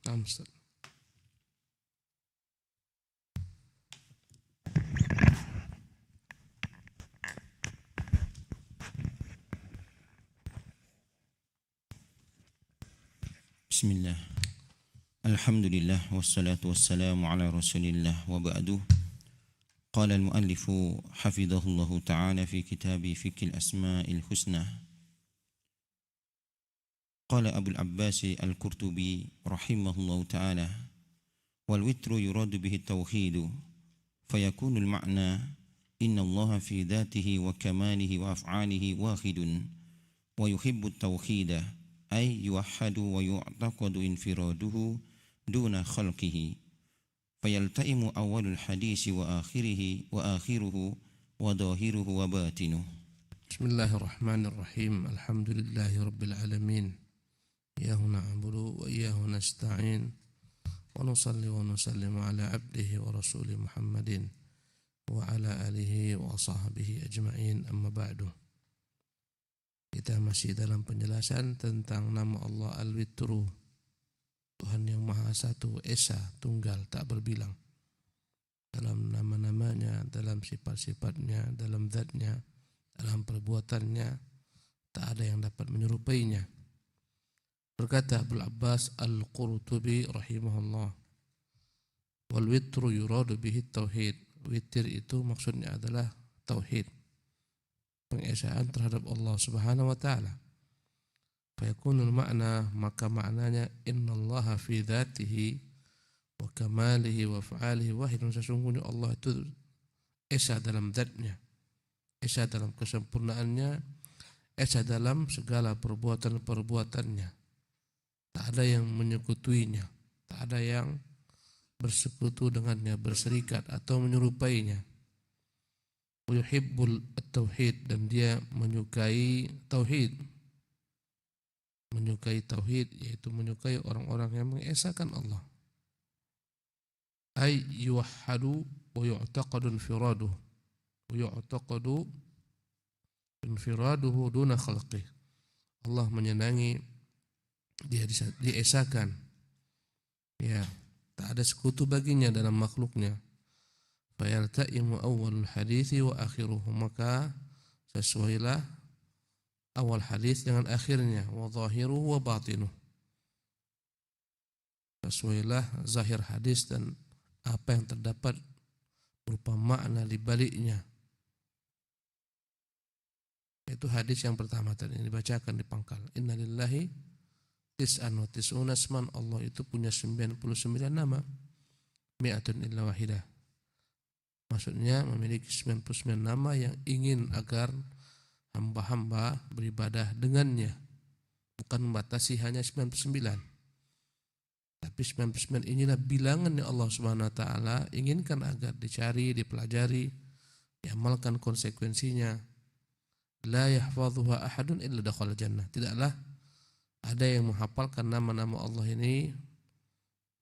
Naam, Ustaz. Bismillah. Alhamdulillah wassalatu wassalamu ala Rasulillah wa ba'du. Qala al-muallif hafidhahullahu ta'ala fi kitabi Fiqh al-Asma'il Husna. Qala Abu al-Abbas al-Qurtubi rahimahullahu ta'ala wal witru yuradu bihi at-tauhid fayakunu al-ma'na inna Allah fi dhatihi wa kamalihi wa af'alihi wahidun wa yuhibbu at-tauhida أي يوحد ويعتقد انفراده دون خلقه فيلتئم أول الحديث وآخره وظاهره وباطنه. بسم الله الرحمن الرحيم. الحمد لله رب العالمين، إياه نعبد وإياه نستعين ونصلي ونسلم على عبده ورسوله محمد وعلى آله وصحبه أجمعين. أما بعد. Kita masih dalam penjelasan tentang nama Allah Al-Witru, Tuhan yang Maha Satu, Esa, Tunggal, tak berbilang. Dalam nama-namanya, dalam sifat-sifatnya, dalam zatnya, dalam perbuatannya, tak ada yang dapat menyerupainya. Berkata Abu Abbas Al-Qurtubi rahimahullah, wal witru yuradu bihi tauhid. Witir itu maksudnya adalah tauhid, pengesaan terhadap Allah Subhanahu wa taala. Fayakunul makna, maka maknanya innallaha fi dzatihi wa kamalihi wa af'alihi wahidun, sesungguhnya Allah itu esa dalam zatnya, esa dalam kesempurnaannya, esa dalam segala perbuatan-perbuatannya. Tak ada yang menyekutuinya, tak ada yang bersekutu dengannya, berserikat atau menyerupainya. Yuhibbul tauhid, dan dia menyukai tauhid. Menyukai tauhid yaitu menyukai orang-orang yang mengesakan Allah. Ay yuwahhadu wa yu'taqadu infiraduhu. Wa yu'taqadu infiraduhu duna khalqih. Allah menyenangi, dia diesakan. Ya, tak ada sekutu baginya dalam makhluknya. Fayalta'imu awalul hadithi wa akhiruhu, maka sesuailah awal hadis dengan akhirnya, wa zahiruhu wa batinuh, sesuailah zahir hadis dan apa yang terdapat berupa makna di baliknya. Itu hadis yang pertama tadi yang dibacakan di pangkal. Innalillahi tis'an wa tis'una asman, Allah itu punya 99 nama, mi'atun illa wahidah. Maksudnya memiliki 99 nama yang ingin agar hamba-hamba beribadah dengannya. Bukan membatasi hanya 99. Tapi 99 inilah bilangan yang Allah Subhanahu wa taala inginkan agar dicari, dipelajari, diamalkan konsekuensinya. La yahfazuha ahadun illa dakhala jannah. Tidaklah ada yang menghafalkan nama-nama Allah ini,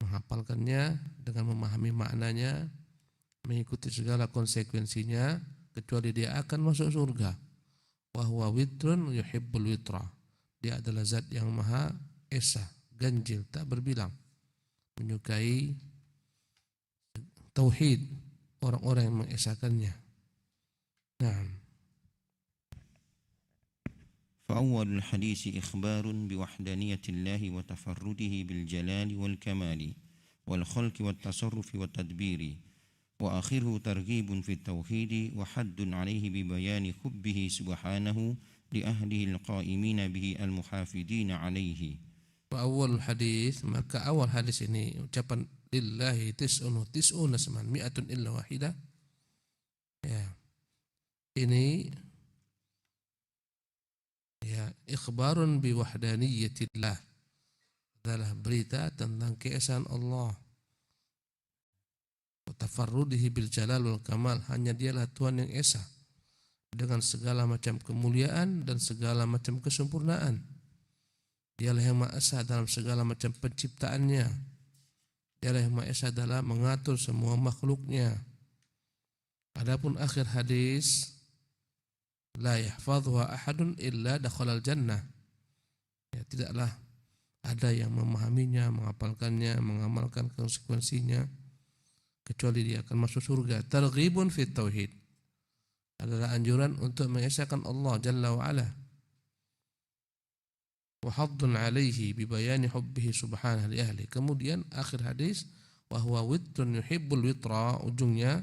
menghafalkannya dengan memahami maknanya, mengikuti segala konsekuensinya, kecuali dia akan masuk surga. Wa huwa witrun yuhibbul witra. Dia adalah zat yang maha esa, ganjil, tak berbilang, menyukai tauhid, orang-orang yang mengesakannya. Nah, فأول الحديث إخبار بوحدانية الله وتفرده بالجلال والكمال والخلق والتصرف والتدبير، وآخره ترغيب في التوحيد وحد عليه ببيان حبه سبحانه لأهله القائمين به المحافظين عليه. awal hadis, maka awal hadis ini ucapan lillahi tis'una asman mi'atun illa wahidah. Ya. Ini ya ikhbarun bi wahdaniyatillah, adalah berita tentang keesaan Allah. Tafarrudihi bil jalal wal kamal, hanya dialah Tuhan yang esa dengan segala macam kemuliaan dan segala macam kesempurnaan. Dialah yang Maha Esa dalam segala macam penciptaannya. Dialah yang Maha Esa dalam mengatur semua makhluknya. Adapun akhir hadis, la yahfadhuha ahadun illa dakhalal jannah. Ya, tidaklah ada yang memahaminya, menghafalkannya, mengamalkan konsekuensinya, kecuali dia akan masuk surga. Targhibun fit tauhid adalah anjuran untuk mengesahkan Allah Jalla wa Ala. Wa haddun alaihi bi bayani hubbihi subhanahu li ahli. Kemudian akhir hadis, wa huwa witrun yuhibbul witra, ujungnya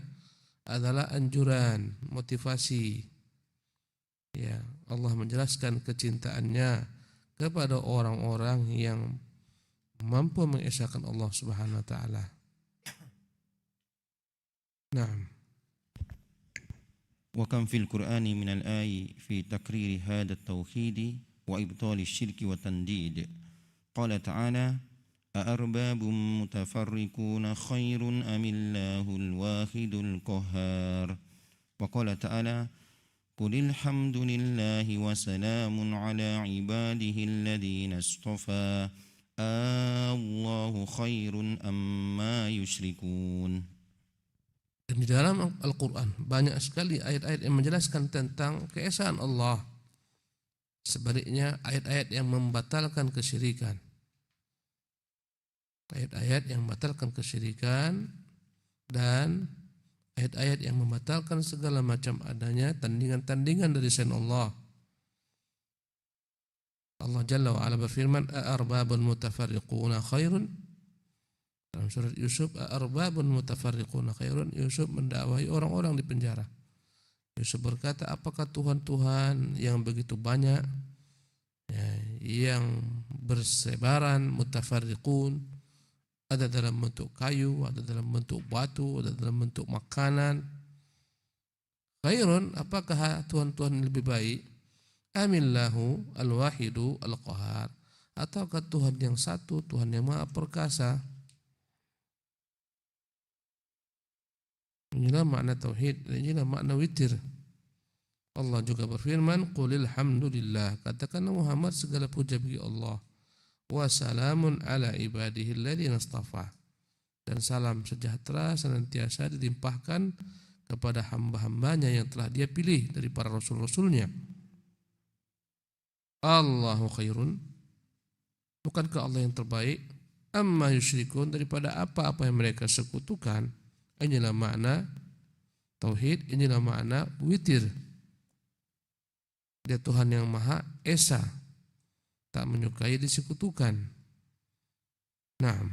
adalah anjuran, motivasi. Ya, Allah menjelaskan kecintaannya kepada orang-orang yang mampu mengesahkan Allah Subhanahu wa taala. Naam. وكم في القرآن من الآي في تقرير هذا التوحيد وإبطال الشرك والتنديد. قال تعالى: أأرباب متفرقون خير أم الله الواحد القهار. وقال تعالى: قل الحمد لله وسلام على عباده الذين اصطفى الله خير أما يشركون. Dan di dalam Al-Quran banyak sekali ayat-ayat yang menjelaskan tentang keesaan Allah. Sebaliknya ayat-ayat yang membatalkan kesyirikan. Ayat-ayat yang membatalkan kesyirikan dan ayat-ayat yang membatalkan segala macam adanya tandingan-tandingan dari selain Allah. Allah Jalla wa Ala berfirman, "A'arbabun mutafarriquna khairun?" Dalam surat Yusuf, "A'arbabun mutafarriquna khairun?" Yusuf mendakwahi orang-orang di penjara. Yusuf berkata, apakah Tuhan-Tuhan yang begitu banyak, ya, yang bersebaran, mutafarriqun, ada dalam bentuk kayu, ada dalam bentuk batu, ada dalam bentuk makanan. Khairun, apakah Tuhan-Tuhan yang lebih baik? Amillahu al-wahidu al-qahar, ataukah Tuhan yang satu, Tuhan yang maha perkasa? Inilah makna tauhid, inilah makna witir. Allah juga berfirman, qulil hamdulillah, katakanlah Muhammad segala puja bagi Allah. Wa salamun ala ibadihi alladhina istafa, dan salam sejahtera senantiasa dilimpahkan kepada hamba-hambanya yang telah dia pilih dari para rasul-rasulnya. Allahu khairun, bukankah Allah yang terbaik? Amma yusyrikun, daripada apa-apa yang mereka sekutukan. Inilah makna tauhid, inilah makna witir. Dia Tuhan yang Maha Esa, tak menyukai disekutukan. Naam.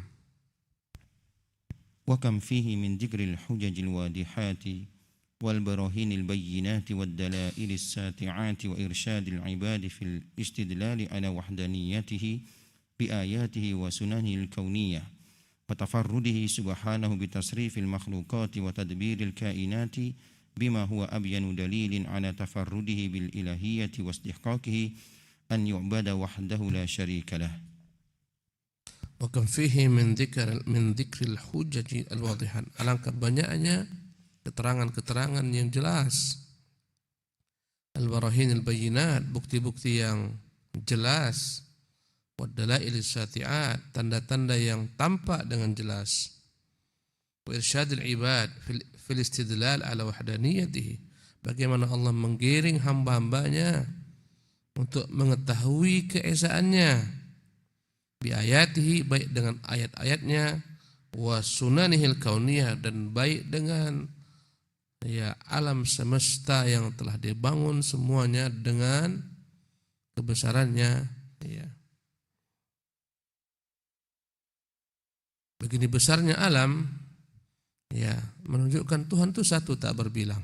وكم فيه من ذكر الحجج الواضحات والبراهين البينات والدلائل الساطعات وإرشاد العباد في الاستدلال على وحدانيته بآياته وسننه الكونية وتفرده سبحانه بتصريف المخلوقات وتدبير الكائنات بما هو أبين دليل على تفرده بالإلهية واستحقاقه أن يعبد وحده لا شريك له. وكم فيه من ذكر الحجج الواضحات, alangkah banyaknya keterangan-keterangan yang jelas, al-barahin al-bayyinat, bukti-bukti yang jelas, wad-dalail as-sati'at, tanda-tanda yang tampak dengan jelas, wa irsyadil ibad fil istidlal ala wahdaniyatihi, bagaimana Allah menggiring hamba-hambanya untuk mengetahui keesaannya, bi ayatihi, baik dengan ayat-ayatnya, wa sunanihil kauniyah, dan baik dengan ya alam semesta yang telah dibangun semuanya dengan kebesarannya, ya. Begini besarnya alam, ya, menunjukkan Tuhan itu satu, tak berbilang.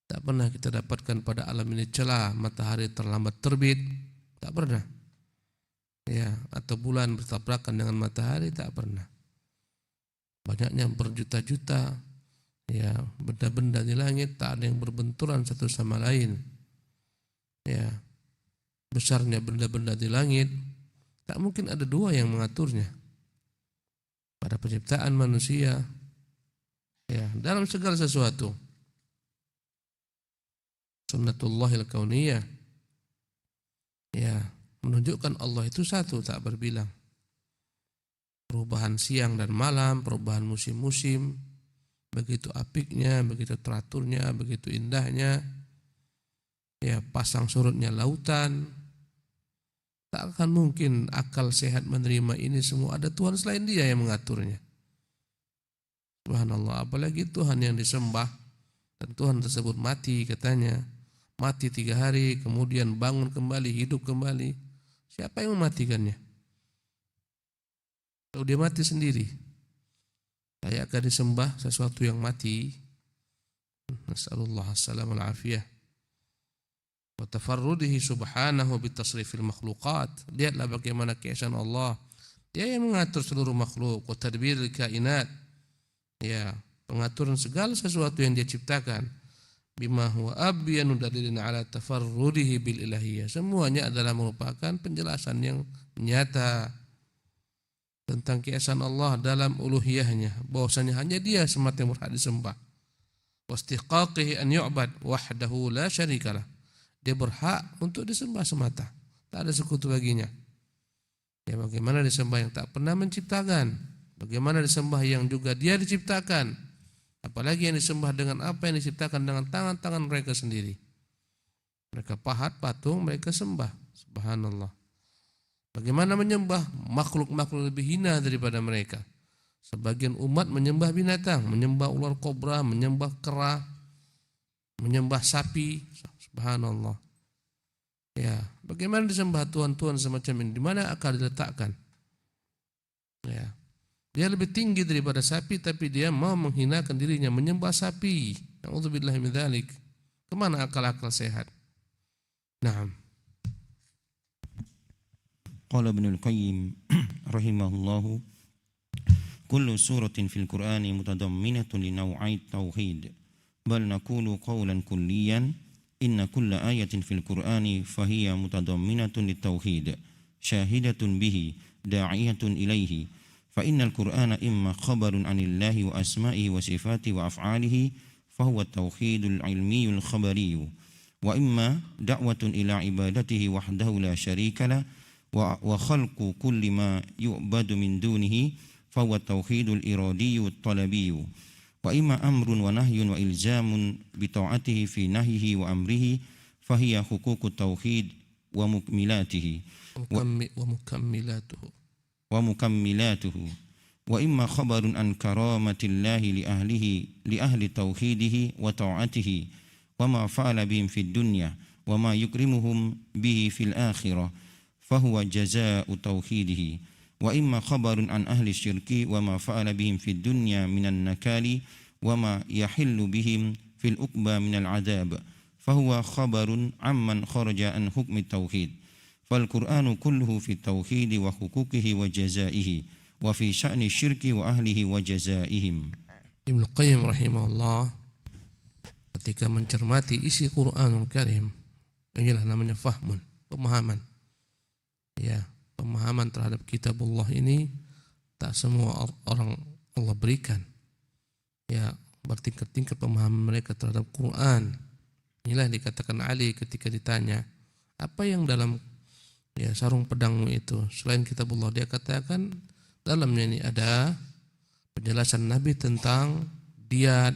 Tak pernah kita dapatkan pada alam ini celah matahari terlambat terbit, tak pernah. Ya, atau bulan bertabrakan dengan matahari, tak pernah. Banyaknya berjuta-juta, ya, benda-benda di langit, tak ada yang berbenturan satu sama lain. Ya, besarnya benda-benda di langit, tak mungkin ada dua yang mengaturnya. Pada penciptaan manusia, ya, dalam segala sesuatu, sunnatullahil kauniyah, ya, menunjukkan Allah itu satu, tak berbilang. Perubahan siang dan malam, perubahan musim-musim, begitu apiknya, begitu teraturnya, begitu indahnya, ya, pasang surutnya lautan, Tak akan mungkin akal sehat menerima ini semua. Ada Tuhan selain Dia yang mengaturnya. Subhanallah, apalagi Tuhan yang disembah dan Tuhan tersebut mati katanya. Mati 3 hari, kemudian bangun kembali, hidup kembali. Siapa yang mematikannya? Kalau dia mati sendiri, saya akan disembah sesuatu yang mati. Nasallallahu assalam al-afiyah. Wa tafarrudihi subhanahu bitasrifil makhluqat. Lihatlah bagaimana keesaan Allah. Dia yang mengatur seluruh makhluk. Wa tadbiril kainat. Ya, pengaturan segala sesuatu yang Dia ciptakan. Bima huwa abyanu dalilin ala tafarrudihi bil ilahiyah. Semuanya adalah merupakan penjelasan yang nyata tentang keesaan Allah dalam uluhiyahnya, bahwasanya hanya Dia semata yang berhak disembah. Wastiqaqihi an yu'bad wahdahu la syarikalah. Dia berhak untuk disembah semata, tak ada sekutu baginya. Ya, bagaimana disembah yang tak pernah menciptakan? Bagaimana disembah yang juga Dia diciptakan? Apalagi yang disembah dengan apa yang diciptakan dengan tangan-tangan mereka sendiri. Mereka pahat patung, mereka sembah. Subhanallah. Bagaimana menyembah makhluk-makhluk lebih hina daripada mereka? Sebagian umat menyembah binatang, menyembah ular kobra, menyembah kera, menyembah sapi. Subhanallah. Ya, bagaimana disembah Tuhan-Tuhan semacam ini? Di mana akal diletakkan? Ya, dia lebih tinggi daripada sapi, tapi dia mau menghinakan dirinya, menyembah sapi. Na'udzubillahi min dzalik. Kemana akal-akal sehat? Naam. Qala Ibnul Qayyim rahimahullahu, kullu suratin fil Qur'ani mutadamminatun li naw'ai tauhid, bal naqulu qawlan kulliyan inna kulla ayatin fil Qur'ani fahiya mutadamminatun lit tauhid, syahidatun bihi, da'iyatun ilaihi. Fa innal Qur'ana imma khabarun 'anillahi wa asma'ihi wa sifatihi wa af'alihi fahuwa tauhidul ilmiyul khabariyyu, wa imma da'watun ila ibadatihi wahdahu la syarika lah wa khalqu kulli ma yu'badu min dunihi fahuwa tauhidul iradiyyu talabiyyu, wa imma amrun wa nahyun wa ilzamun bi ta'atihi fi nahyihi wa amrihi fahiya huququt tauhid wa mukmilatihi wa mukammilatuhu, wa imma khabarun an karamatillahi li ahli tauhidihi wa ta'atihi wa ma fa'ala bihim fid dunya wa ma yukrimuhum bihi fil akhirah fahuwa jazaa'u tauhidihi, wa imma khabarun an ahli syirki wa ma fa'ala bihim fid dunya minan nakali wa ma yahillu bihim fil uqba minal adab fahuwa khabarun amman kharaja an hukmi tauhid. Fal Qur'anu kulluhu fi tauhid wa huquqihi wa jazaihi wa fi sya'ni syirki wa ahlihi wa jazaihim. Ibnu Qayyim rahimahullah ketika mencermati isi Qur'anul Karim, inilah namanya fahmun, pemahaman. Ya, pemahaman terhadap kitabullah ini tak semua orang Allah berikan. Ya, bertingkat-tingkat pemahaman mereka terhadap Quran. Inilah dikatakan Ali ketika ditanya, apa yang dalam sarung pedangmu itu selain kitabullah? Dia katakan dalamnya ini ada penjelasan Nabi tentang diat,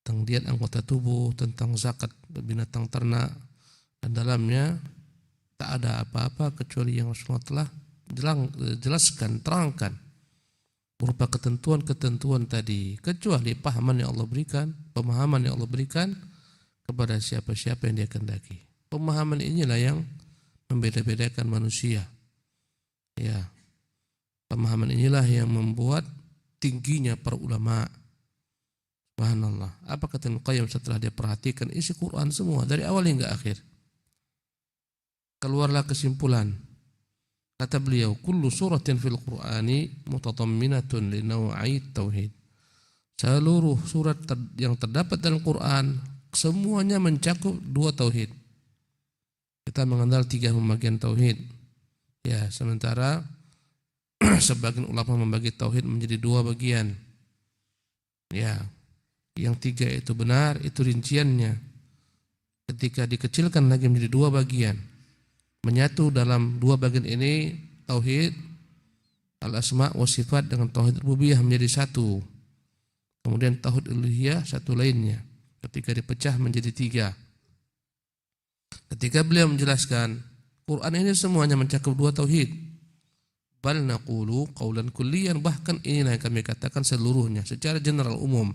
tentang diat anggota tubuh, tentang zakat binatang ternak, dan dalamnya tak ada apa-apa kecuali yang Rasulullah telah jelaskan, terangkan berupa ketentuan-ketentuan tadi, kecuali pahaman yang Allah berikan, pemahaman yang Allah berikan kepada siapa-siapa yang Dia kehendaki. Pemahaman inilah yang membeda-bedakan manusia. Ya, pemahaman inilah yang membuat tingginya para ulama. Subhanallah. Apa kata Ibnu Qayyim setelah dia perhatikan isi Quran semua dari awal hingga akhir? Keluarlah kesimpulan. Kata beliau, kullu suratin fil Qur'ani mutadamminatun li naw'i tauhid. Seluruh surat yang terdapat dalam Quran semuanya mencakup 2 tauhid. Kita mengenal 3 pembagian tauhid. Ya, sementara sebagian ulama membagi tauhid menjadi 2 bagian. Ya, yang 3 itu benar, itu rinciannya. Ketika dikecilkan lagi menjadi 2 bagian, menyatu dalam 2 bagian ini tauhid al-asma wa sifat dengan tauhid rububiyah menjadi 1. Kemudian tauhid uluhiyah satu lainnya. Ketika dipecah menjadi 3. ketika beliau menjelaskan Quran ini semuanya mencakup dua tauhid. Bal naqulu qaulan kulliyan, bahkan inilah yang kami katakan seluruhnya secara general umum.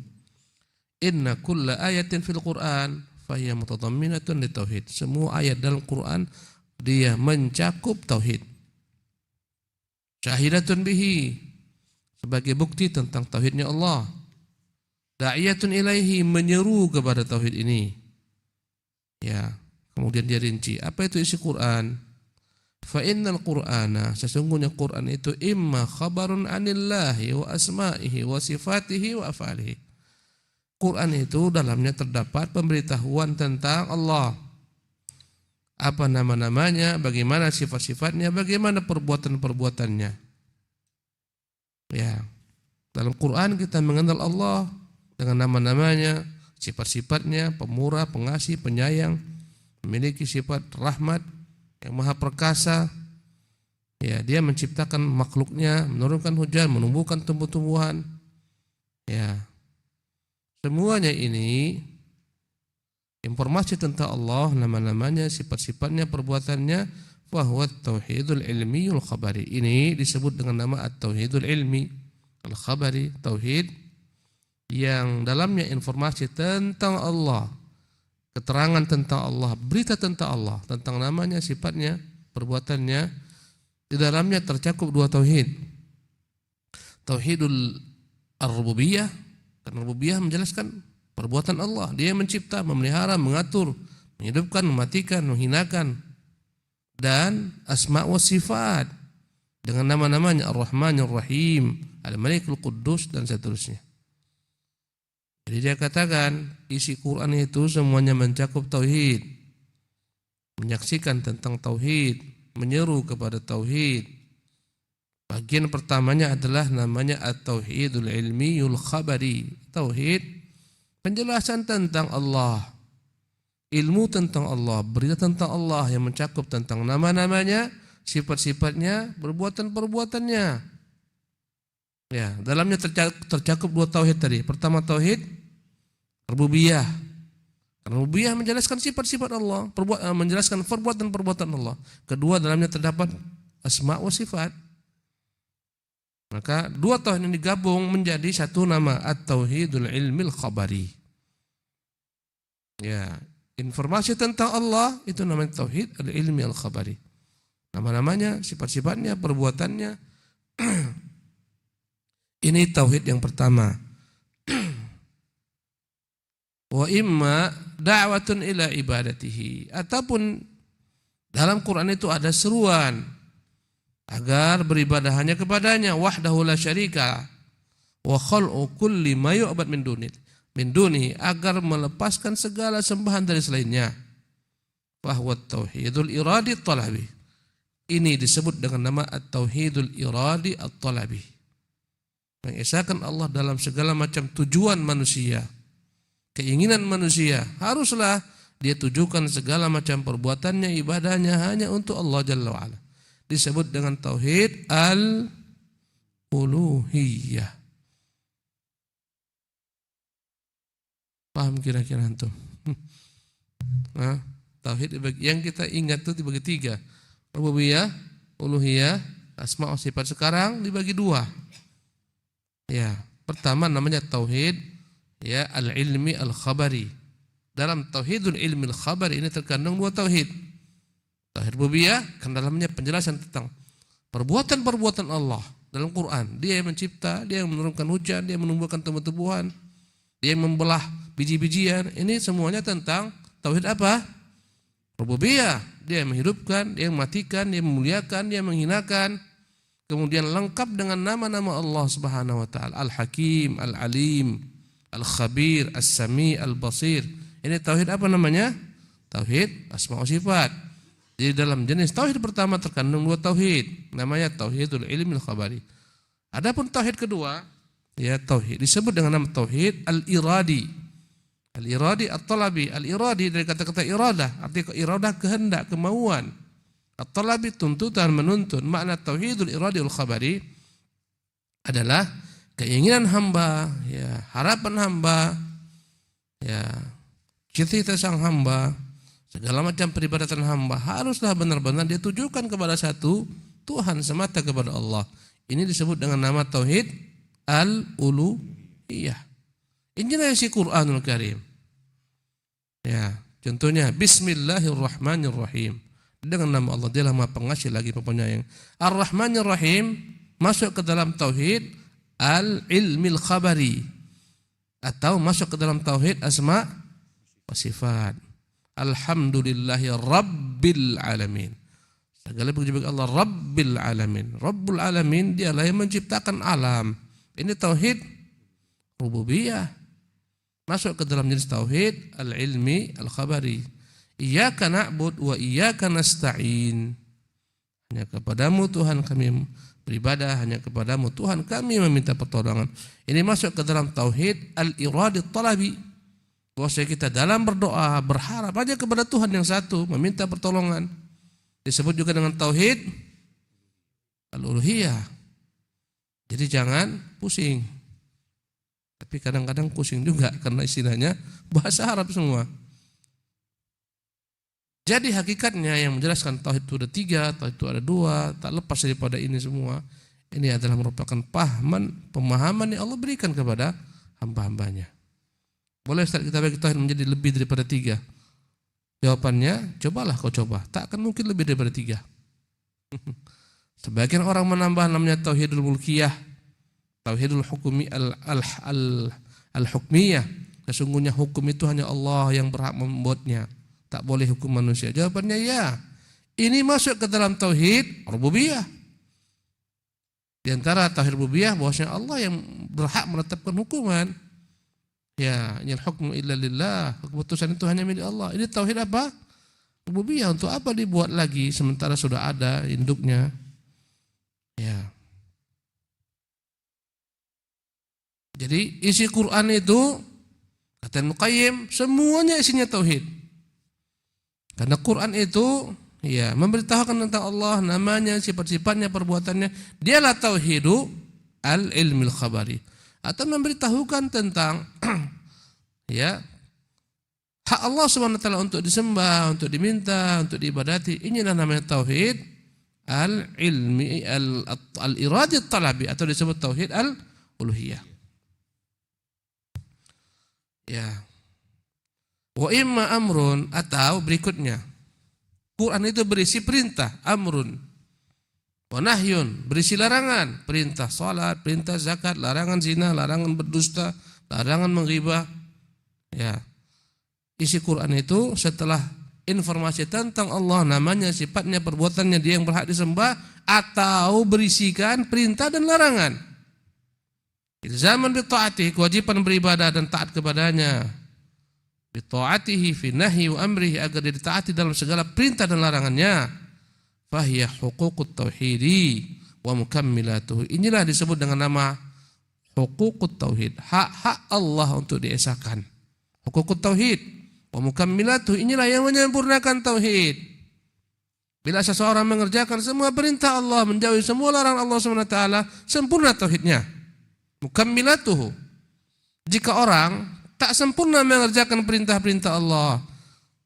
Inna kulla ayatin fil Quran fahiya mutadamminatun litauhid. Semua ayat dalam Quran dia mencakup tauhid. Syahidatun bihi, sebagai bukti tentang tauhidnya Allah. Da'iyatun ilaihi, menyeru kepada tauhid ini. Ya, kemudian dia rinci, apa itu isi Quran? Fa innal Qur'ana, sesungguhnya Quran itu imma khabarun anillahi wa asma'ihi wa sifatihi wa af'alihi. Quran itu dalamnya terdapat pemberitahuan tentang Allah. Apa nama-namanya, bagaimana sifat-sifatnya, bagaimana perbuatan-perbuatannya. Ya, dalam Quran kita mengenal Allah dengan nama-namanya, sifat-sifatnya, pemurah, pengasih, penyayang, memiliki sifat rahmat, yang maha perkasa. Ya, dia menciptakan makhluknya, menurunkan hujan, menumbuhkan tumbuh-tumbuhan. Ya, semuanya ini informasi tentang Allah, nama-namanya, sifat-sifatnya, perbuatannya, bahwa tauhidul ilmiyul khabari. Ini disebut dengan nama at-tauhidul ilmi al-khabari, tauhid yang dalamnya informasi tentang Allah, keterangan tentang Allah, berita tentang Allah, tentang namanya, sifatnya, perbuatannya. Di dalamnya tercakup dua tauhid. Tauhidul ar-rububiyah, karena rububiyah menjelaskan perbuatan Allah. Dia mencipta, memelihara, mengatur, menghidupkan, mematikan, menghinakan. Dan asma' wa sifat, dengan nama-namanya Ar-Rahman Ar-Rahim, Al-Malik Al-Quddus, dan seterusnya. Jadi dia katakan isi Quran itu semuanya mencakup tauhid, menyaksikan tentang tauhid, menyeru kepada tauhid. Bagian pertamanya adalah namanya at-tauhidul ilmiyul khabari, tauhid penjelasan tentang Allah, ilmu tentang Allah, berita tentang Allah yang mencakup tentang nama-namanya, sifat-sifatnya, perbuatan-perbuatannya. Ya, dalamnya tercakup dua tauhid tadi. Pertama tauhid rububiyah. Rububiyah menjelaskan sifat-sifat Allah, menjelaskan perbuatan-perbuatan Allah. Kedua, dalamnya terdapat asma wa sifat. Maka dua tauhid ini digabung menjadi satu nama, at-tauhidul ilmil khabari. Ya, informasi tentang Allah itu namanya tauhid al-ilmi al-khabari. Nama-namanya, sifat-sifatnya, perbuatannya. Ini tauhid yang pertama. Wa imma da'watun ila ibadatihi, ataupun dalam Quran itu ada seruan agar beribadah hanya kepadanya, wahdahu la syarika, wa khal'u kulli ma yu'bad min duni, agar melepaskan segala sembahan dari selainnya. Bahwa tauhidul iradi at-talabi. Ini disebut dengan nama at-tauhidul iradi at-talabi. Mengesahkan Allah dalam segala macam tujuan manusia, keinginan manusia, haruslah dia tujukan segala macam perbuatannya, ibadahnya hanya untuk Allah Jalla wa'ala. Disebut dengan tauhid al-uluhiyah. Paham kira-kira antum? Nah, tauhid yang kita ingat itu dibagi tiga. Rububiyah, uluhiyah, asma wa sifat. Sekarang dibagi dua. Ya, pertama namanya tauhid ya al-ilmi al-khabari. Dalam tauhidul ilmi al-khabari ini terkandung dua tauhid. Tauhid rububiyah kan dalamnya penjelasan tentang perbuatan-perbuatan Allah dalam Quran. Dia yang mencipta, dia yang menurunkan hujan, dia menumbuhkan tumbuh-tumbuhan, dia yang membelah biji-bijian. Ini semuanya tentang tauhid apa? Rububiyah. Dia yang menghidupkan, dia yang mematikan, dia yang memuliakan, dia yang menghinakan. Kemudian lengkap dengan nama-nama Allah Subhanahu wa taala, Al-Hakim, Al-Alim, Al-Khabir, As-Sami, Al-Basir. Ini tauhid apa namanya? Tauhid asma wa sifat. Jadi dalam jenis tauhid pertama terkandung dua tauhid, namanya tauhidul ilmi al-khabari. Adapun tauhid kedua, ya tauhid disebut dengan nama tauhid al-iradi. Al-iradi at-talabi. Al-iradi dari kata-kata iradah, arti iradah kehendak, kemauan. At-talabi tuntutan, menuntun. Makna tauhidul iradi al-khabari adalah keinginan hamba, ya, harapan hamba, ya, cita-cita sang hamba, Segala macam peribadatan hamba haruslah benar-benar dia tujukan kepada satu Tuhan semata, kepada Allah. Ini disebut dengan nama tauhid al-uluhiyah. Inilah isi Qur'anul Karim. Ya, contohnya Bismillahirrahmanirrahim. Dengan nama Allah, dialah Maha Pengasih lagi Penyayang. Ar-Rahmanir Rahim masuk ke dalam tauhid al-ilmil khabari, atau masuk ke dalam tauhid asma wa sifat. Alhamdulillahi Rabbil Alamin. Segala puji bagi Allah Rabbil Alamin. Rabbul Alamin, dialah yang menciptakan alam. Ini tauhid rububiyah. Masuk ke dalam jenis tauhid al-ilmi al-khabari. Iyyaka na'bud wa iyyaka nasta'in. Hanya kepadamu Tuhan kami beribadah, hanya kepadamu Tuhan kami meminta pertolongan. Ini masuk ke dalam tauhid al-iradit talabi. Bahwasanya kita dalam berdoa berharap hanya kepada Tuhan yang satu, meminta pertolongan. Disebut juga dengan tauhid al-uluhiyah. Jadi jangan pusing. Tapi kadang-kadang pusing juga karena istilahnya bahasa Arab semua. Jadi hakikatnya yang menjelaskan tauhid itu ada 3, tauhid itu ada 2, tak lepas daripada ini semua. Ini adalah merupakan pemahaman yang Allah berikan kepada hamba-hambanya. Boleh Ustaz kita bagi tauhid menjadi lebih daripada 3? Jawabannya, cobalah kau coba. Tak akan mungkin lebih daripada 3. Sebagian orang menambah namanya tauhidul mulkiyah, tauhidul hukmi al-hukmiyah. Sesungguhnya hukum itu hanya Allah yang berhak membuatnya. Tak boleh hukum manusia. Jawabannya ya. Ini masuk ke dalam tauhid rububiyah. Di antara tauhid rububiyah bahwasanya Allah yang berhak menetapkan hukuman. Ya, inal hukmu illa lillah. Keputusan itu hanya milik Allah. Ini tauhid apa? Rububiyah. Untuk apa dibuat lagi sementara sudah ada induknya? Ya. Jadi isi Quran itu kata Ibnu Qayyim semuanya isinya tauhid. Karena Quran itu ya memberitahukan tentang Allah, namanya, sifat-sifatnya, perbuatannya. Dialah tauhidu al-ilmil khabari. Atau memberitahukan tentang ya hak Allah SWT untuk disembah, untuk diminta, untuk diibadati. Inilah namanya tauhid al-ilmi al-iradit talabi, atau disebut tauhid al-uluhiyah. Ya. Wa imma amrun, atau berikutnya. Quran itu berisi perintah, amrun. Wa nahyun, berisi larangan, perintah salat, perintah zakat, larangan zina, larangan berdusta, larangan menghibah. Ya. Isi Quran itu setelah informasi tentang Allah, namanya, sifatnya, perbuatannya, dia yang berhak disembah, atau berisikan perintah dan larangan. Ilzaman bi ta'atihi, kewajiban beribadah dan taat kepadanya. Bi ta'atihi fi nahyi wa amrihi, agar ditaati dalam segala perintah dan larangannya. Fahiya huququt tauhidi wa mukammilatuhu. Inilah disebut dengan nama huququt tauhid, hak-hak Allah untuk diesakan. Huququt tauhid wa mukammilatuhu, inilah yang menyempurnakan tauhid. Bila seseorang mengerjakan semua perintah Allah, menjauhi semua larangan Allah SWT, sempurna tauhidnya. Mukammilatuhu. Jika orang tak sempurna mengerjakan perintah-perintah Allah,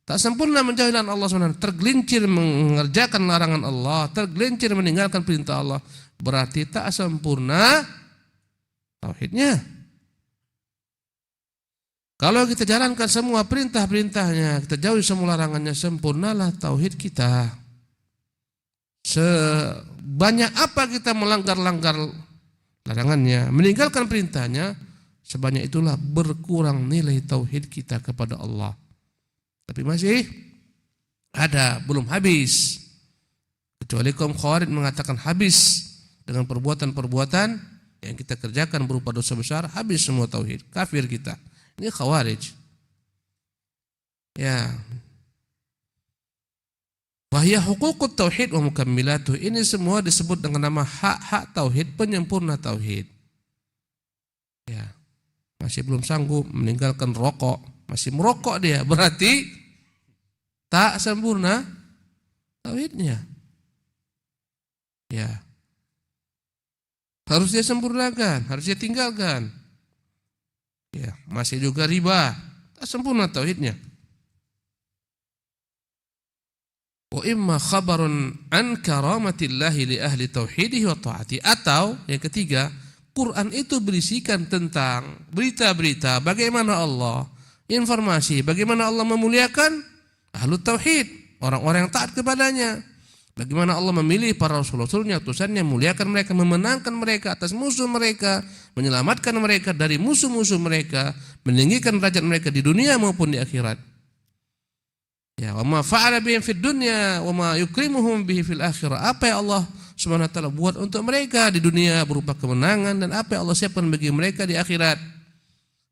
tak sempurna menjauhi larangan Allah SWT, tergelincir mengerjakan larangan Allah, tergelincir meninggalkan perintah Allah, berarti tak sempurna tauhidnya. Kalau kita jalankan semua perintah-perintahnya, kita jauhi semua larangannya, sempurnalah tauhid kita. Sebanyak apa kita melanggar-langgar larangannya, meninggalkan perintahnya, sebanyak itulah berkurang nilai tauhid kita kepada Allah. Tapi masih ada, belum habis. Kecuali kaum Khawarij mengatakan habis dengan perbuatan-perbuatan yang kita kerjakan berupa dosa besar, habis semua tauhid, kafir kita. Ini Khawarij. Ya. Wahya huququt tauhid wa mukammilatuh. Ini semua disebut dengan nama hak-hak tauhid, penyempurna tauhid. Ya. Masih belum sanggup meninggalkan rokok, masih merokok dia, berarti tak sempurna tauhidnya. Ya. Harus dia sempurnakan, harus dia tinggalkan. Ya, masih juga riba, tak sempurna tauhidnya. Wa imma khabarun an karamatillahi li ahli tauhidihi wa ta'ati. Atau yang ketiga, Quran itu berisikan tentang berita-berita bagaimana Allah, informasi bagaimana Allah memuliakan ahlu tauhid, orang-orang yang taat kepadanya. Bagaimana Allah memilih para rasul-rasulnya, utusannya, memuliakan mereka, memenangkan mereka atas musuh mereka, menyelamatkan mereka dari musuh-musuh mereka, meninggikan derajat mereka di dunia maupun di akhirat. Ya, wa ma fa'ala bihim fid dunya wa ma yukrimuhum bihi fil akhirah. Apa yang Allah Subhanahu wa taala buat untuk mereka di dunia berupa kemenangan, dan apa yang Allah siapkan bagi mereka di akhirat.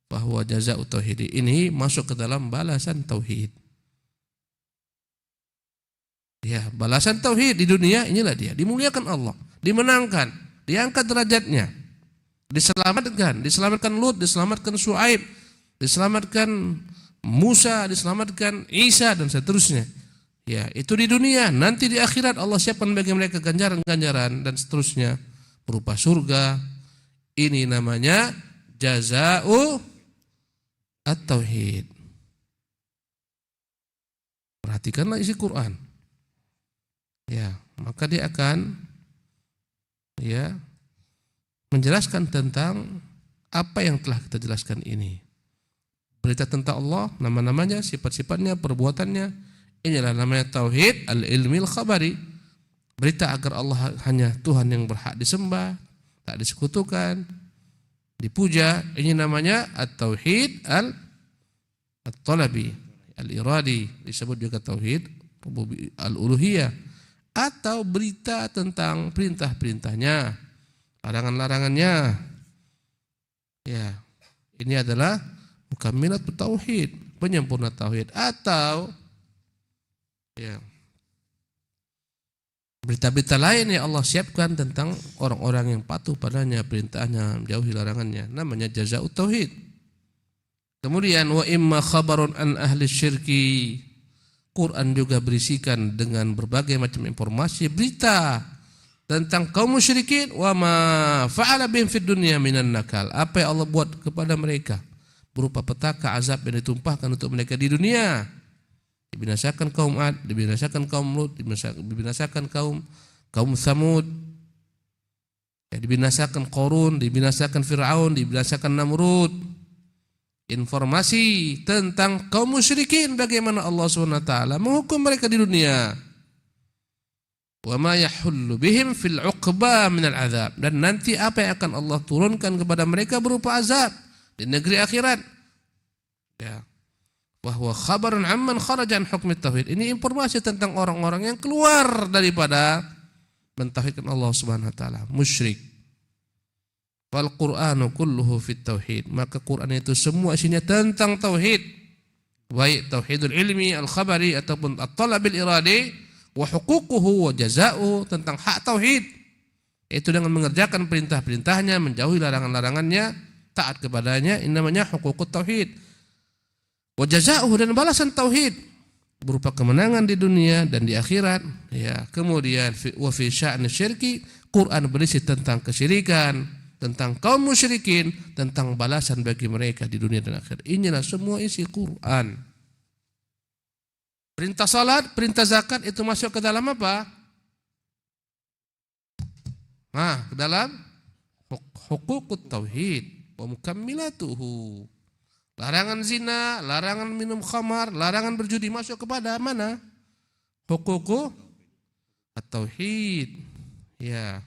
Bahwa jazaa'ut tauhid ini masuk ke dalam balasan tauhid. Ya, balasan tauhid di dunia inilah dia, dimuliakan Allah, dimenangkan, diangkat derajatnya, diselamatkan Lut, diselamatkan Syuaib, diselamatkan Musa, diselamatkan Isa dan seterusnya. Ya, itu di dunia. Nanti di akhirat Allah siapkan bagi mereka ganjaran-ganjaran dan seterusnya berupa surga. Ini namanya jazaa'u at-tauhid. Perhatikanlah isi Quran. Ya, maka dia akan menjelaskan tentang apa yang telah kita jelaskan ini. Berita tentang Allah, nama-namanya, sifat-sifatnya, perbuatannya. Inilah namanya tauhid al-ilmil khabari. Berita agar Allah hanya Tuhan yang berhak disembah, tak disekutukan, dipuja. Ini namanya at-tauhid al-talabi, al-iradi. Disebut juga tauhid al-uluhiyah. Atau berita tentang perintah-perintahnya, larangan-larangannya. Ya, ini adalah mukammilat tauhid, penyempurna tauhid. Atau berita-berita lain yang Allah siapkan tentang orang-orang yang patuh padanya, perintahnya, menjauhi larangannya, namanya jazaa'ut tauhid. Kemudian wa imma khabarun an ahli syirki. Quran juga berisikan dengan berbagai macam informasi, berita tentang kaum musyrikin, wa ma fa'ala bihim fid dunya minan nakal. Apa yang Allah buat kepada mereka berupa petaka azab yang ditumpahkan untuk mereka di dunia. Dibinasakan kaum Ad, dibinasakan kaum Lut, dibinasakan kaum Tsamud, ya, dibinasakan Qarun, dibinasakan Fir'aun, dibinasakan Namrud. Informasi tentang kaum musyrikin, bagaimana Allah SWT menghukum mereka di dunia. Wa ma yahullu bihim fil 'uqba min al-'adzab. Dan nanti apa yang akan Allah turunkan kepada mereka berupa azab di negeri akhirat. Ya. Wa huwa khabarun 'amman kharaja an hukmi tauhid. Ini informasi tentang orang-orang yang keluar daripada mentauhidkan Allah Subhanahu wa taala, musyrik. Wal Qur'anu kulluhu fit tauhid. Maka Quran itu semua isinya tentang tauhid. Baik tauhidul ilmi al-khabari ataupun at-talabil iradi, wa huququhu wa jazaa'u, tentang hak tauhid. Itu dengan mengerjakan perintah-perintahnya, menjauhi larangan-larangannya, taat kepadanya. Ini namanya huququt tauhid. Wa jazaa'u, dan balasan tauhid berupa kemenangan di dunia dan di akhirat. Ya, kemudian wa fi sya'ni syirki, Quran berisi tentang kesyirikan, tentang kaum musyrikin, tentang balasan bagi mereka di dunia dan akhirat. Inilah semua isi Quran. Perintah salat, perintah zakat itu masuk ke dalam apa? Ke dalam huququt tauhid wa mukammilatuhu. Larangan zina, larangan minum khamar, larangan berjudi masuk kepada mana? Huququt tauhid. Ya.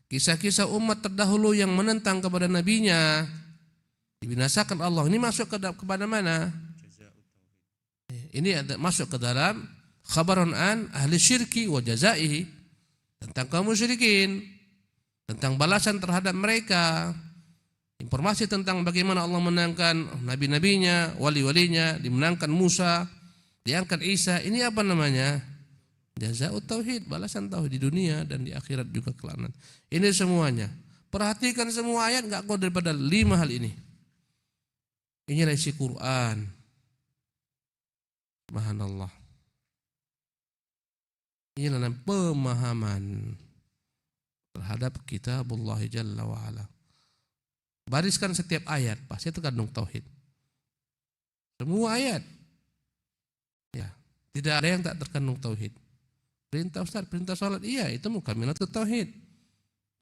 Kisah-kisah umat terdahulu yang menentang kepada nabinya, dibinasakan Allah. Ini masuk kepada mana? Ini masuk ke dalam khabarun an ahli syirki wa jazaihi, tentang kaum musyrikin, tentang balasan terhadap mereka. Informasi tentang bagaimana Allah menangkan nabi-nabinya, wali-walinya, dimenangkan Musa, diangkat Isa. Ini apa namanya? Jazaa'ut tauhid, balasan tauhid di dunia dan di akhirat juga kelak. Ini semuanya. Perhatikan semua ayat, enggak kurang daripada 5 hal ini. Inilah isi Quran. Subhanallah. Inilah pemahaman terhadap kitabullah jalla wa ala. Bariskan setiap ayat, pasti terkandung tauhid. Semua ayat. Ya, Tidak ada yang tak terkandung tauhid. Perintah Ustaz, perintah salat, iya itu mukamilatut tauhid.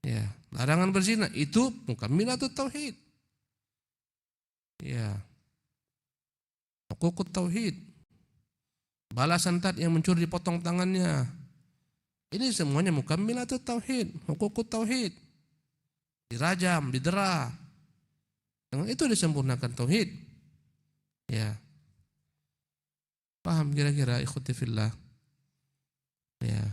Ya, larangan berzina itu mukamilatut tauhid. Ya. Hukukut tauhid. Balasan tadi yang mencuri dipotong tangannya. Ini semuanya mukamilatut tauhid, hukukut tauhid. Dirajam, didera. Dengan itu disempurnakan tauhid. Ya. Paham kira-kira ikhwati fillah? Ya.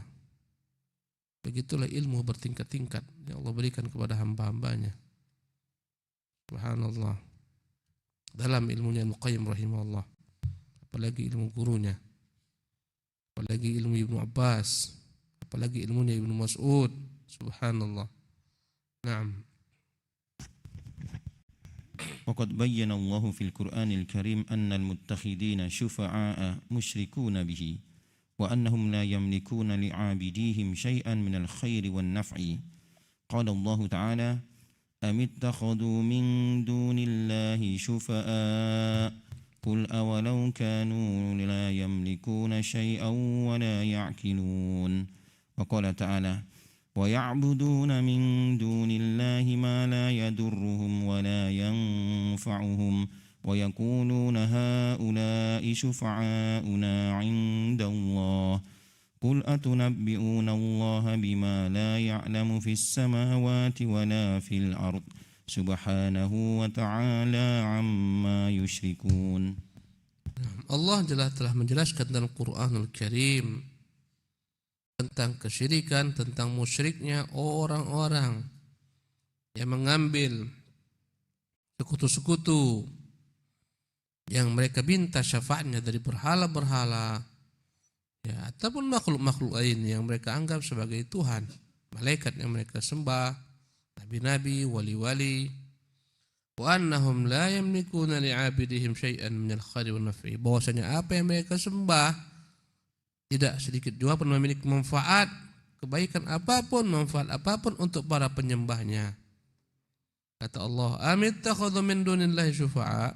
Begitulah ilmu bertingkat-tingkat yang Allah berikan kepada hamba-hambanya. Subhanallah. Dalam ilmunya Ibnu Qayyim rahimahullah. Apalagi ilmu gurunya. Apalagi ilmu Ibnu Abbas. Apalagi ilmunya Ibnu Mas'ud. Subhanallah. Naam. وقد بين الله في القرآن الكريم أن المتخذين شفعاء مشركون به وأنهم لا يملكون لعابديهم شيئا من الخير والنفع قال الله تعالى أم اتخذوا من دون الله شفعاء قل أولو كانوا لا يملكون شيئا ولا يعقلون وقال تعالى ويعبدون من دون الله ما لا يضرهم ولا ينفعهم ويقولون هؤلاء شفعاؤنا عند الله قل أتنبئون الله بما لا يعلم في السماوات ولا في الأرض سبحانه وتعالى عما يشركون. Allah telah menjelaskan dalam Quranul Karim tentang kesyirikan, tentang musyriknya orang-orang yang mengambil sekutu-sekutu yang mereka minta syafaatnya dari berhala-berhala, ya, ataupun makhluk-makhluk lain yang mereka anggap sebagai Tuhan, malaikat yang mereka sembah, nabi-nabi, wali-wali. Wa annahum la yamlikuna li'abidihim syai'an minal khairi wan naf'i. Bahwasanya apa yang mereka sembah tidak sedikit juga pun memiliki manfaat, kebaikan apapun, manfaat apapun untuk para penyembahnya. Kata Allah, amittakhadhu min dunillahi syufa'a.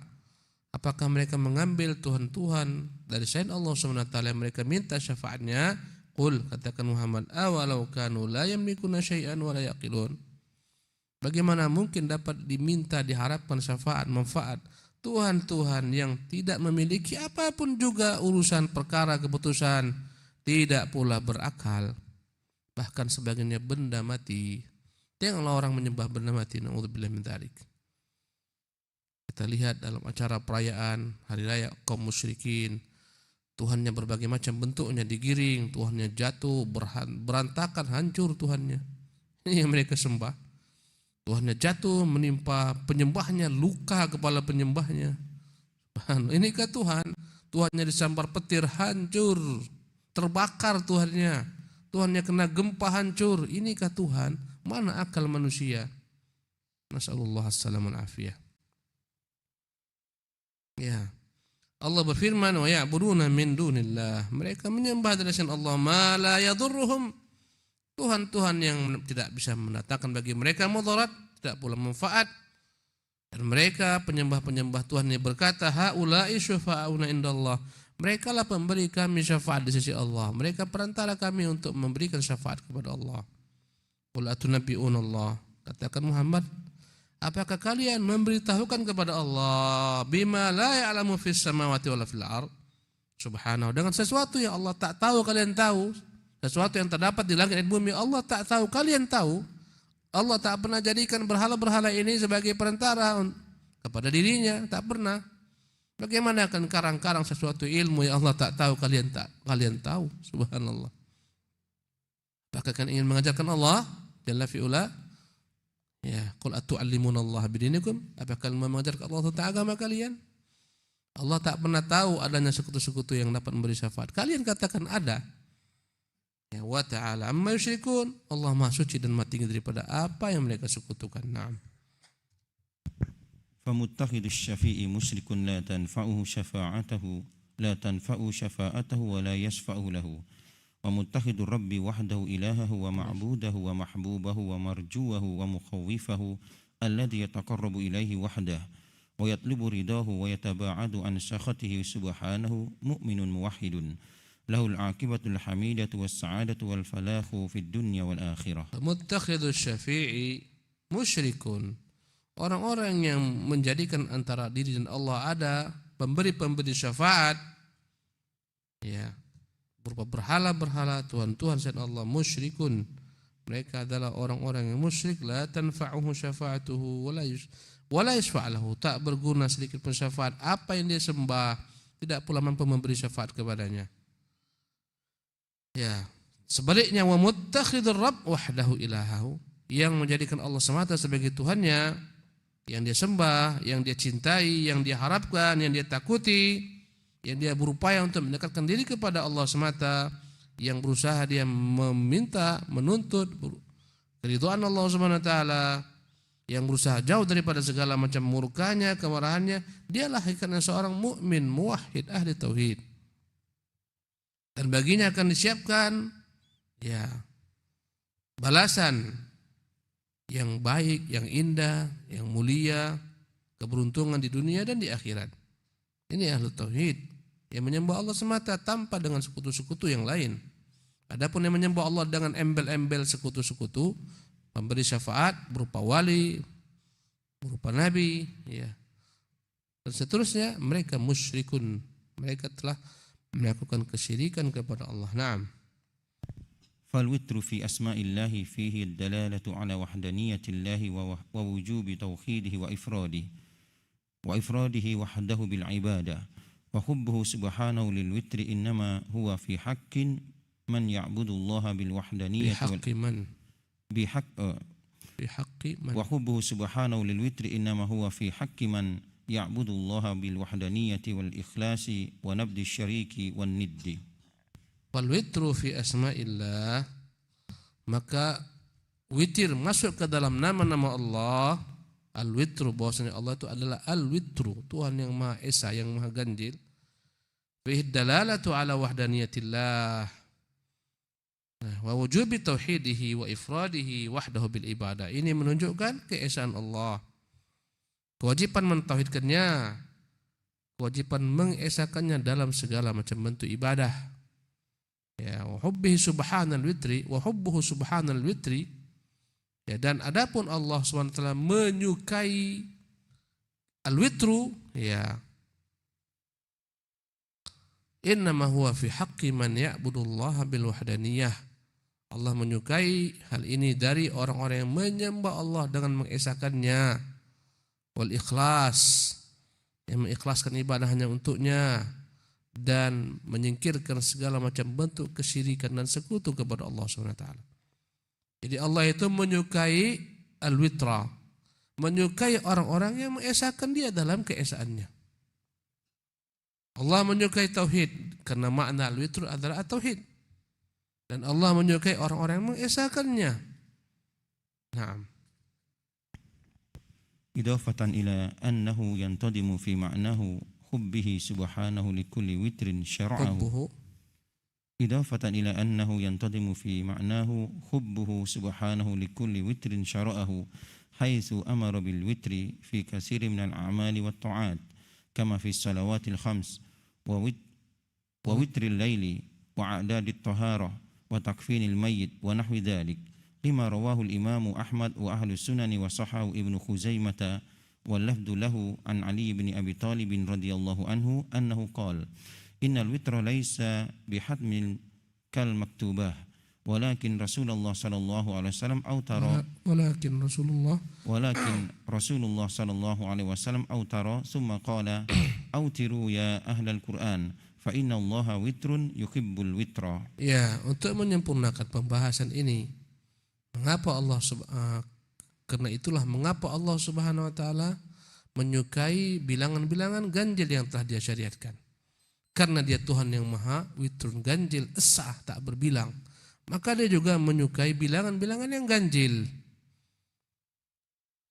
Apakah mereka mengambil Tuhan-Tuhan dari selain Allah SWT yang mereka minta syafaatnya? Qul, katakan Muhammad, awalau kanu la yamlikuna syai'an wa la yaqilun. Bagaimana mungkin dapat diminta, diharapkan syafaat, manfaat Tuhan-Tuhan yang tidak memiliki apapun juga urusan perkara keputusan, tidak pula berakal, bahkan sebagiannya benda mati. Janganlah orang menyembah benda mati, na'udzubillah min dzalik. Kita lihat dalam acara perayaan hari raya kaum musyrikin, Tuhannya berbagai macam bentuknya digiring, Tuhannya jatuh, berantakan, hancur Tuhannya. Ini yang mereka sembah. Tuhannya jatuh menimpa penyembahnya, luka kepala penyembahnya. Inikah Tuhan? Tuhannya disambar petir, hancur, terbakar Tuhannya. Tuhannya kena gempa, hancur. Inikah Tuhan? Mana akal manusia? Nasallallahu as-salamul afiyah. Ya. Allah berfirman, wa ya'buduna min dunillah. Mereka menyembah dari selain Allah ma la yadurruhum. Tuhan-Tuhan yang tidak bisa mendatangkan bagi mereka mudarat, tidak pula manfaat. Dan mereka penyembah-penyembah Tuhan yang berkata, haula'i syufa'auna indallah. Mereka lah pemberi kami syafaat di sisi Allah. Mereka perantara kami untuk memberikan syafaat kepada Allah. Qul atunabbi'una Allah. Katakan Muhammad, apakah kalian memberitahukan kepada Allah bima la ya'lamu fis samawati wala fil ard? Subhanahu, dengan sesuatu yang Allah tak tahu kalian tahu. Sesuatu yang terdapat di langit dan bumi Allah tak tahu, kalian tahu. Allah tak pernah jadikan berhala-berhala ini sebagai perantara kepada dirinya, tak pernah. Bagaimana akan karang-karang sesuatu ilmu yang Allah tak tahu, kalian tahu? Subhanallah. Apakah kalian ingin mengajarkan Allah Jalla fi'ula? Ya, qul atu'allimunallaha bidinikum? Apakah kalian mengajarkan Allah tentang agama kalian? Allah tak pernah tahu adanya sekutu-sekutu yang dapat memberi syafaat. Kalian katakan ada. Ya, wa ta'ala amma yusyrikun. Allah Maha suci dan Maha tinggi daripada apa yang mereka sekutukan. Naam. فمتخذ الشفيع مشرك لا تنفعه شفاعته ولا يشفع له ومتخذ الرب وحده إلهه ومعبوده ومحبوبه ومرجوه ومخوفه الذي يتقرب إليه وحده ويطلب رضاه ويتباعد عن سخطه سبحانه مؤمن موحد lahul aqibatul hamidatu was sa'adatu wal falahu fid dunya wal akhirah. Muttakhidus syafi'i musyrikun. Orang-orang yang menjadikan antara diri dan Allah ada pemberi-pemberi syafaat, ya, berupa berhala-berhala, Tuhan-Tuhan selain Allah, musyrikun. Mereka adalah orang-orang yang musyrik. La tanfa'uhu syafa'atuhu wala yashfa'lahu. Tak berguna sedikit pun syafaat apa yang dia sembah, tidak pula mampu memberi syafaat kepadanya. Ya, sebaliknya wa muttakhidur rabb wahdahu ilahahu, yang menjadikan Allah semata sebagai Tuhannya, yang dia sembah, yang dia cintai, yang dia harapkan, yang dia takuti, yang dia berupaya untuk mendekatkan diri kepada Allah semata, yang berusaha dia meminta, menuntut keridhaan Allah Subhanahu wa taala, yang berusaha jauh daripada segala macam murkanya, kemarahannya, dialah hakikatnya seorang mukmin, muwahhid, ahli tauhid. Dan baginya akan disiapkan, ya, balasan yang baik, yang indah, yang mulia, keberuntungan di dunia dan di akhirat. Ini ahli tauhid, yang menyembah Allah semata tanpa dengan sekutu-sekutu yang lain. Adapun yang menyembah Allah dengan embel-embel sekutu-sekutu, memberi syafaat berupa wali, berupa nabi, ya, dan seterusnya, mereka musyrikun. Mereka telah melakukan kesyirikan kepada Allah. Naam. فالوتر في أسماء الله فيه الدلالة على وحدانية الله ووجوب توحيده وإفراده وحده بالعبادة. وحبه سبحانه للوتر إنما هو في حق من يعبد الله بالوحدانية وحبه سبحانه للوتر إنما هو في حق من يعبد الله بالوحدانية والإخلاص ونبذ الشريك والند. Wal-witru fi asma'illah, maka witir masuk ke dalam nama-nama Allah. Al-witru, bahwasanya Allah itu adalah al-witru, Tuhan yang Maha Esa, yang Maha Ganjil. Fihi dalalatu ala wahdaniyatillah wa wujubi tauhidihi wa ifradihi wahdahu bil ibadah. Ini menunjukkan keesaan Allah, kewajiban mentauhidkannya, kewajiban mengesakannya dalam segala macam bentuk ibadah. Ya, wa hubbihi subhanal witri wa hubbuhu subhanal witri. Ya, dan adapun Allah SWT menyukai al-witru, ya, innama huwa fi haqqi man ya'budullaha bil wahdaniyah. Allah menyukai hal ini dari orang-orang yang menyembah Allah dengan mengesakannya, wal ikhlas, yang mengikhlaskan ibadah hanya untuknya, dan menyingkirkan segala macam bentuk kesyirikan dan sekutu kepada Allah SWT. Jadi Allah itu menyukai al-witra, menyukai orang-orang yang mengesahkan dia dalam keesaannya. Allah menyukai tauhid karena makna al-witr adalah tauhid, dan Allah menyukai orang-orang yang mengesahkannya. Naam. Idafatan ila annahu yantadimu fi ma'nahu حبه سبحانه لكل وتر شرعه إضافة إلى أنه ينتظم في معناه حبه سبحانه لكل وتر شرعه حيث أمر بالوتر في كثير من الأعمال والطاعات كما في الصلوات الخمس ووتر الليل وأعداد الطهارة وتكفين الميت ونحو ذلك لما رواه الإمام أحمد وأهل السنن وصححه ابن خزيمة واللفظ له عن علي بن أبي طالب رضي الله عنه أنه قال إن الوتر ليس بحتم كالمكتوبة ولكن رسول الله صلى الله عليه وسلم أوتر ولكن رسول الله صلى الله عليه وسلم أوتر ثم قال أوتروا يا أهل القرآن فإن الله وتر يحب الوتر. Ya, untuk menyempurnakan pembahasan ini, karena itulah mengapa Allah Subhanahu wa taala menyukai bilangan-bilangan ganjil yang telah Dia syariatkan. Karena Dia Tuhan yang Maha Witrun, ganjil, esa, tak berbilang. Maka Dia juga menyukai bilangan-bilangan yang ganjil.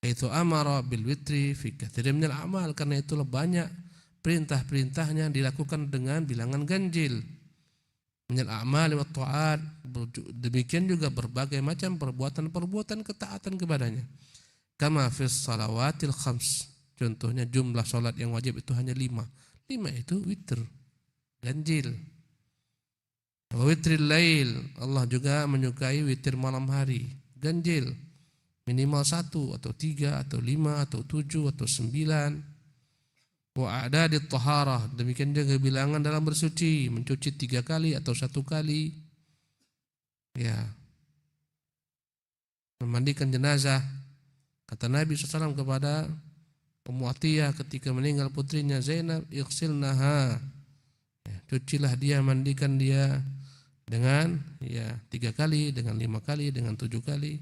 Itu amara bil witri fi katsirin minal a'mal, karena itulah banyak perintah-perintahnya dilakukan dengan bilangan ganjil. Minal a'mal wa ta'at, demikian juga berbagai macam perbuatan-perbuatan ketaatan kepadanya. Kama fis salawatil khams, contohnya jumlah salat yang wajib itu hanya 5. 5 itu witr, ganjil. Wa witril lail, Allah juga menyukai witir malam hari, ganjil. Minimal 1 atau 3 atau 5 atau 7 atau 9. Wa a'dadit taharah, demikian juga bilangan dalam bersuci, mencuci 3 kali atau 1 kali. Ya. Memandikan jenazah. Kata Nabi SAW kepada Ummu Atiyah ketika meninggal putrinya Zainab, ighsilnaha. Ya, cucilah dia, mandikan dia dengan 3 kali, dengan 5 kali, dengan 7 kali.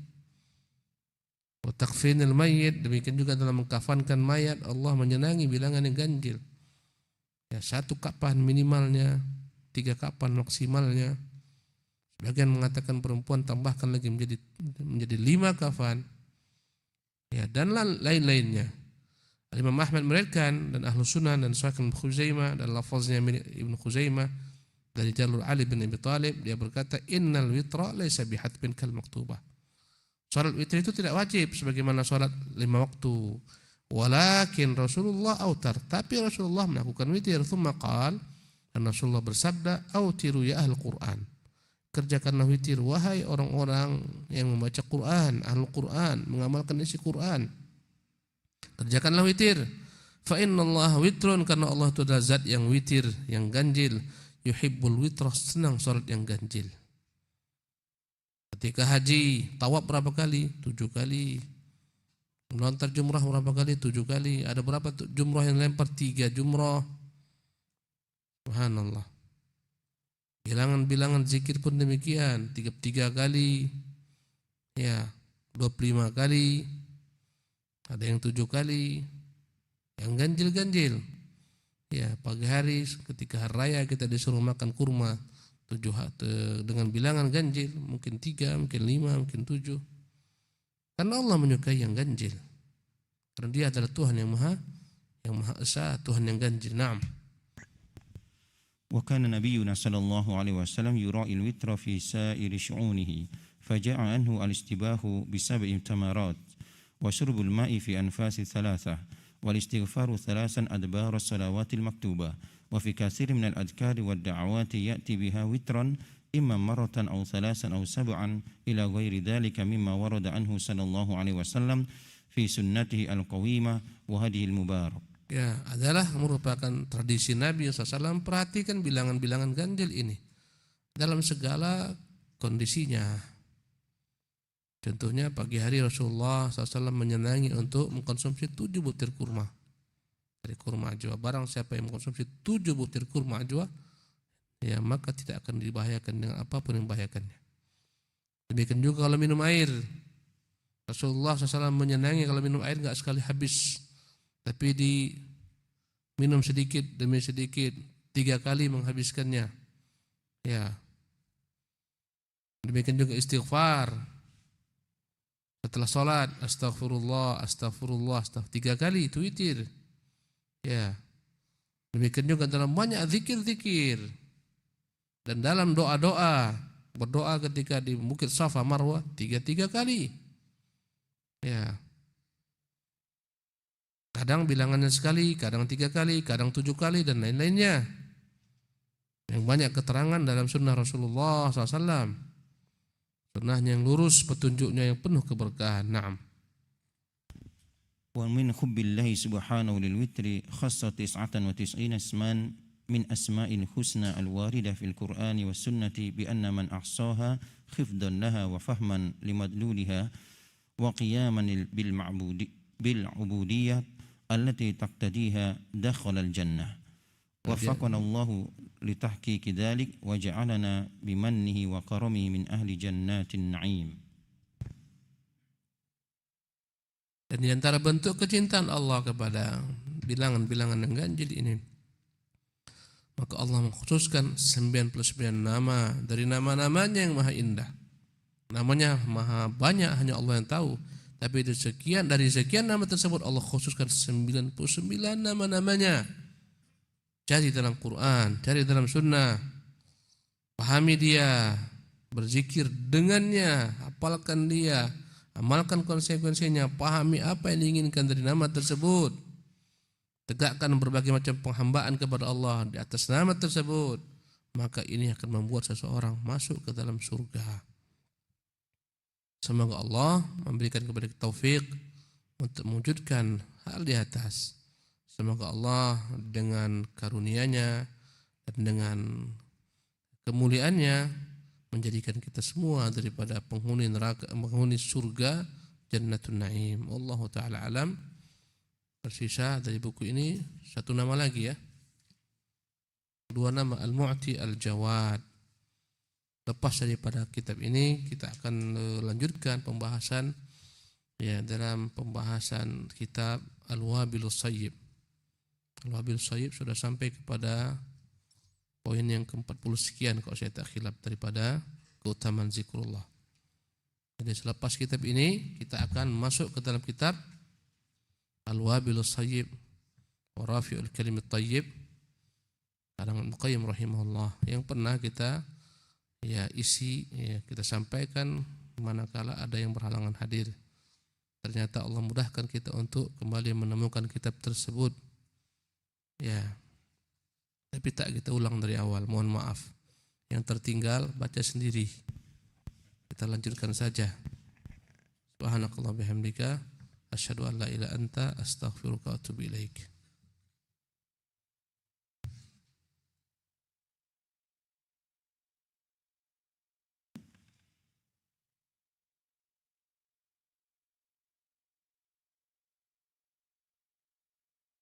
Wa takfinil mayyit, demikian juga dalam mengkafankan mayat, Allah menyenangi bilangan yang ganjil. Ya, 1 kapan minimalnya, 3 kapan maksimalnya. Sebagian mengatakan perempuan tambahkan lagi menjadi 5 kafan. Ya, dan lain-lainnya. Imam Ahmad meriwayatkan dan Ahlus Sunnah dan Sahih Ibnu Khuzaimah dan lafaznya Ibnu Khuzaimah dari jalur Ali bin Abi Thalib, dia berkata innal witra laisa bihatbin kal maktubah. Salat witir itu tidak wajib sebagaimana salat 5 waktu. Walakin Rasulullah autar, tapi Rasulullah melakukan witir. Tsumma qala, dan Rasulullah bersabda, autiru ya ahlul Quran. Kerjakanlah witir wahai orang-orang yang membaca Quran, ahlul Quran, mengamalkan isi Quran. Kerjakanlah witir. Fa innallaha witrun, karena Allah itu adalah zat yang witir, yang ganjil. Yuhibbul witra, senang salat yang ganjil. Ketika haji, tawaf berapa kali? 7 kali. Melontar jumrah berapa kali? 7 kali. Ada berapa jumrah yang lempar? 3 jumrah. Subhanallah. Bilangan-bilangan zikir pun demikian. 3 kali. Ya, 25 kali. Ada yang 7 kali. Yang ganjil-ganjil. Ya, pagi hari ketika hari raya kita disuruh makan kurma. 7 dengan bilangan ganjil, mungkin 3, mungkin 5, mungkin 7. Karena Allah menyukai yang ganjil. Karena Dia adalah Tuhan yang Maha Esa, Tuhan yang ganjil. Naam. Wa kana nabiyyuna sallallahu alaihi wasallam yura'i al-witra fi sa'iri shu'unihi, faja'a anhu al-istibahu bi 7 tamarat wa syurbul ma'i fi anfasi 3 wal istighfaru 3 adbar as-salawat al-maktubah. وفي كثير من الأذكار والدعوات يأتي بها وترا إما مرة أو 3 أو 7 إلى غير ذلك مما ورد عنه صلى الله عليه وسلم في سنته القويمة وهديه المبارك. Ya, adalah merupakan tradisi Nabi SAW. Perhatikan bilangan-bilangan ganjil ini dalam segala kondisinya. Contohnya pagi hari Rasulullah SAW menyenangi untuk mengkonsumsi 7 butir kurma. Dari kurma ajwa, barang siapa yang mengkonsumsi 7 butir kurma ajwa, ya maka tidak akan dibahayakan dengan apapun yang membahayakannya. Demikian juga kalau minum air, Rasulullah SAW menyenangi kalau minum air enggak sekali habis, tapi diminum sedikit demi sedikit, 3 kali menghabiskannya. Ya. Demikian juga istighfar. Setelah sholat, astagfirullah, astagfirullah, 3 kali itu witir. Ya, demikian juga dalam banyak zikir-zikir dan dalam doa-doa, berdoa ketika di Bukit Safa Marwah 3 kali. Ya, kadang bilangannya sekali, kadang 3 kali, kadang 7 kali dan lain-lainnya. Yang banyak keterangan dalam sunnah Rasulullah SAW. Sunnahnya yang lurus, petunjuknya yang penuh keberkahan. Naam. ومن حب الله سبحانه للوتر خص 99 اسما من أسماء الحسنى الواردة في القرآن والسنة بأن من أحصاها حفظا لها وفهما لمدلولها وقياما بالعبودية التي تقتضيها دخل الجنة. وفقنا الله لتحقيق ذلك وجعلنا بمنه وكرمه من أهل جنات النعيم. Dan di antara bentuk kecintaan Allah kepada bilangan-bilangan yang ganjil ini, maka Allah mengkhususkan 99 nama dari nama-namanya yang maha indah. Namanya maha banyak, hanya Allah yang tahu. Tapi dari sekian nama tersebut Allah khususkan 99 nama-namanya. Cari dalam Quran, cari dalam sunnah, pahami dia, berzikir dengannya, hafalkan dia, amalkan konsekuensinya, pahami apa yang diinginkan dari nama tersebut. Tegakkan berbagai macam penghambaan kepada Allah di atas nama tersebut. maka ini akan membuat seseorang masuk ke dalam surga. Semoga Allah memberikan kepada kita taufik untuk mewujudkan hal di atas. Semoga Allah dengan karunia-Nya dan dengan kemuliaannya menjadikan kita semua daripada penghuni neraka, penghuni surga, Jannatun Naim. Wallahu taala alam. Tersisa dari buku ini satu nama lagi ya. Dua nama, Al-Mu'ti, Al-Jawad. Lepas daripada kitab ini kita akan lanjutkan pembahasan ya dalam pembahasan kitab Al-Wabilus Sayyib. Al-Wabilus Sayyib sudah sampai kepada poin yang ke-40 sekian kalau saya tak khilaf daripada keutamaan zikrullah. Jadi selepas kitab ini kita akan masuk ke dalam kitab Al-Wabilus Sayyib wa Rafi'ul Kalimit Thayyib karangan Ibnu Qayyim rahimahullah, yang pernah kita isi kita sampaikan manakala ada yang berhalangan hadir. Ternyata Allah mudahkan kita untuk kembali menemukan kitab tersebut. Tapi tak kita ulang dari awal, mohon maaf. Yang tertinggal baca sendiri. Kita lanjutkan saja. Subhanakallah bihamdika asyhadu an la ilaha illa anta astaghfiruka wa atubu ilaik.